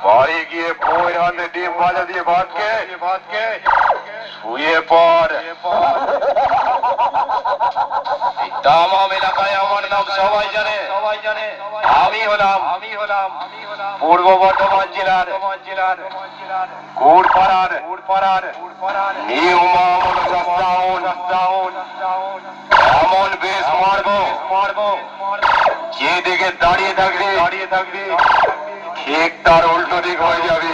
বাড়ি গিয়ে বইয়ের হাতে ডিম ভাজা দিয়ে ভাত খেয়ে শুয়ে পড়। তামাম এলাকায় আমার নাম সবাই জানে। আমি হলাম পূর্ব বর্ধমান জেলার গুড়পাড়ার নিউ মামুন। এমন বেশ মারবো যেদিকে দাঁড়িয়ে থাকবি ঠিক তার উল্টো দিক হয়ে যাবে।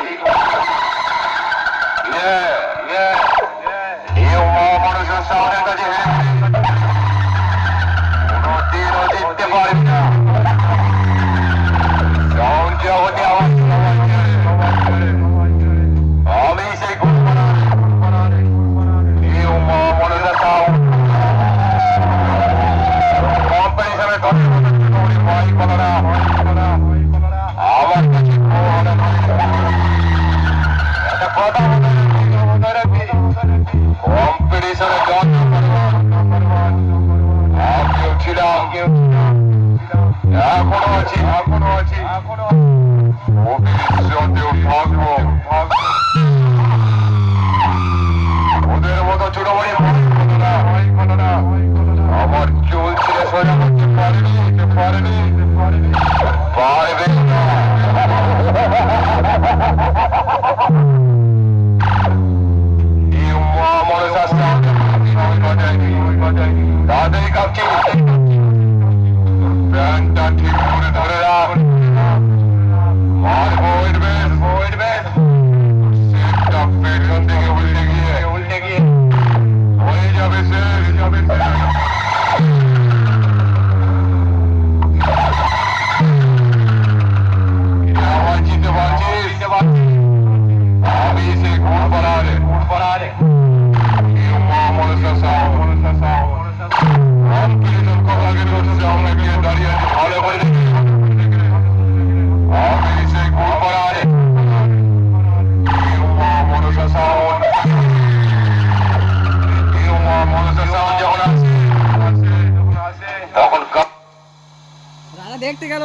নিউ মামুনের সামনের কাছে কোনদিনও জিততে পারবি না। সাউন্ড জগতে আমি সেই নিউ মামুনের সাউন্ড কম্পিটিশনের আমার কাছে একটা কথা কম্পিটিশনে আমিও ছিলাম, এখনো আছি, ভবিষ্যতেও থাকবো। ওদের মতো চুড়োবাড়ি আমার চুল ছিঁড়ে সোজা করতে পারবে তাদের কাছে প্যান্টটা ঠিক করে ধরে রাখ। আর বইটবে সেটটা পেছন থেকে উল্টে গিয়ে হয়ে যাবে সে আমার চিনতে পারছিস? আমি সেই গুড়পাড়ার কম্পিটিশন করার সামনে গিয়ে দাঁড়িয়ে আছি ভালো করে। আমি সেই গুড়পাড়ার মনসা সাউন্ড যখন আসে তখন দেখতে গেল।